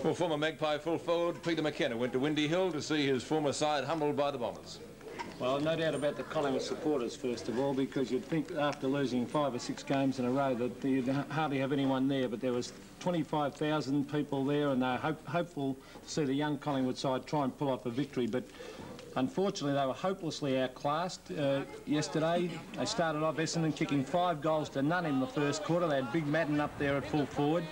Well, former Magpie full forward Peter McKenna went to Windy Hill to see his former side humbled by the Bombers. Well, no doubt about the Collingwood supporters, first of all, because you'd think after losing 5 or 6 games in a row that you'd hardly have anyone there, but there was 25,000 people there, and they're hopeful to see the young Collingwood side try and pull off a victory. But unfortunately, they were hopelessly outclassed yesterday. They started off Essendon kicking 5 goals to none in the first quarter. They had Big Madden up there at full forward,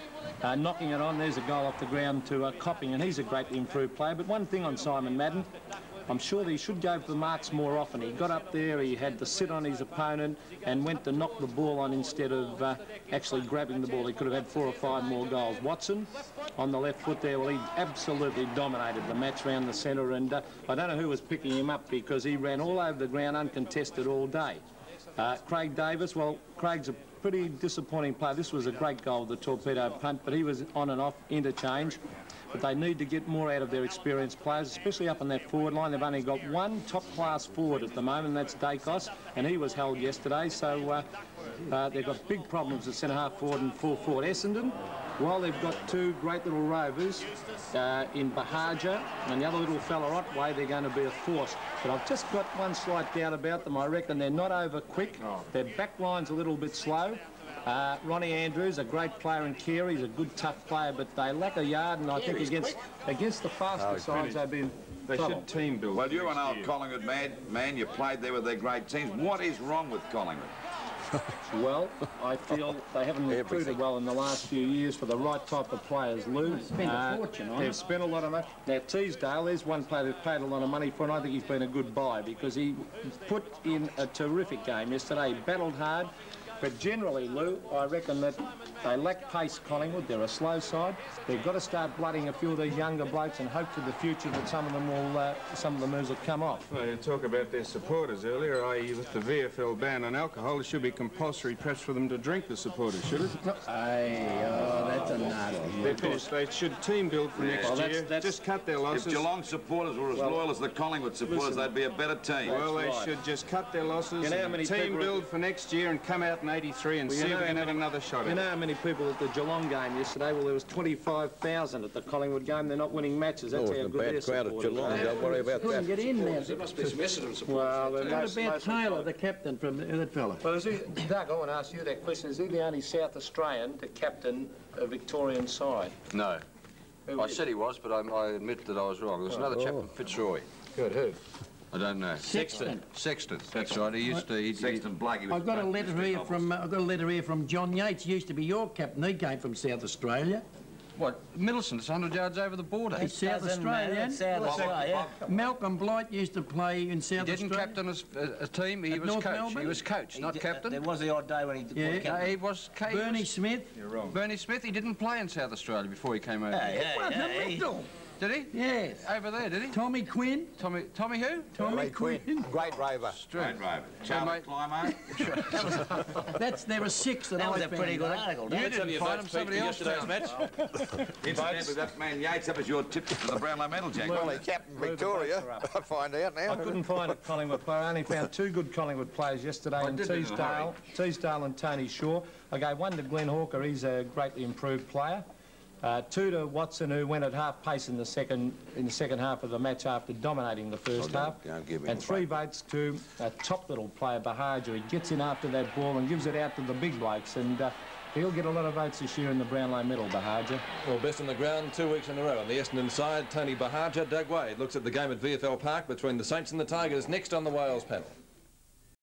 knocking it on. There's a goal off the ground to Copping, and he's a greatly improved player. But one thing on Simon Madden, I'm sure that he should go for the marks more often. He got up there, he had to sit on his opponent and went to knock the ball on instead of actually grabbing the ball. He could have had 4 or 5 more goals. Watson on the left foot there, well, he absolutely dominated the match round the centre, and I don't know who was picking him up because he ran all over the ground uncontested all day. Craig Davis, well, Craig's a pretty disappointing player. This was a great goal, the torpedo punt, but he was on and off interchange. But they need to get more out of their experienced players, especially up on that forward line. They've only got one top-class forward at the moment, and that's Dacos, and he was held yesterday. So they've got big problems at centre-half forward and full forward. Essendon, well, they've got 2 great little rovers in Bahaja and the other little fella Otway. They're going to be a force. But I've just got one slight doubt about them. I reckon they're not over quick. Their back line's a little bit slow. Ronnie Andrews, a great player, and Carey's a good, tough player, but they lack a yard, and I think against the faster sides, they've been They should team build. Well, you're an old Collingwood man. You played there with their great teams. What is wrong with Collingwood? Well, I feel they haven't recruited well in the last few years for the right type of players, Lou. Spent a fortune on it. They've spent a lot of money. Now, Teasdale, there's one player they've paid a lot of money for, and I think he's been a good buy because he put in a terrific game yesterday. He battled hard. But generally, Lou, I reckon that they lack pace, Collingwood. They're a slow side. They've got to start blooding a few of these younger blokes and hope to the future that some of them will, some of the moves will come off. Well, you talk about their supporters earlier, i.e. with the VFL ban on alcohol, it should be compulsory perhaps for them to drink, the supporters, should it? That's a nut. Because they should team build for next year. Just cut their losses. If Geelong supporters were as loyal as the Collingwood supporters, they'd be a better team. Well, they should just cut their losses, team build for next year and come out in 83 and see if we can have another shot at it. You know how many people at the Geelong game yesterday? Well, there was 25,000 at the Collingwood game. They're not winning matches. That's how good their crowd at Geelong. Don't worry about that. Couldn't get in there. There must be some Essendon supporters. Well, What about Taylor, the captain from that fella? Well, Doug, I want to ask you that question. Is he the only South Australian to captain a Victorian side? No. I said he was, but I admit that I was wrong. There's another chap from Fitzroy. Good, who? I don't know. Sexton. Sexton. That's right. He used to. Sexton Blake. I've got a letter here from John Yates. He used to be your captain. He came from South Australia. What? Middleton. It's 100 yards over the border. He's South Australian. South Australia. Malcolm Blight used to play in South Australia. He didn't captain a team. He was North coach. Melbourne? He was coach, not captain. There was the odd day when he did. No, he was. Bernie Smith. You're wrong. Bernie Smith. He didn't play in South Australia before he came over. Hey. Did he? Yes. Over there, did he? Tommy Quinn. Tommy who? Tommy Quinn. Great rover. Great rover. Charlie Clymer. There were 6 that That I was a found. pretty good article. You didn't find him. Somebody else Yesterday's found him. match. Incidentally, that man Yates, that was your tip for the Brownlow medal, Jack. Well, Captain Victoria, I find out now. I couldn't find a Collingwood player. I only found 2 good Collingwood players yesterday in Teasdale and Tony Shaw. I gave 1 to Glenn Hawker. He's a greatly improved player. 2 to Watson, who went at half pace in the second half of the match after dominating the first half. And 3 votes to a top little player, Bahaja. He gets in after that ball and gives it out to the big blokes, and he'll get a lot of votes this year in the Brownlow medal, Bahaja. Well, best on the ground 2 weeks in a row. On the Essendon side, Tony Bahaja. Doug Wade looks at the game at VFL Park between the Saints and the Tigers next on the Wales panel.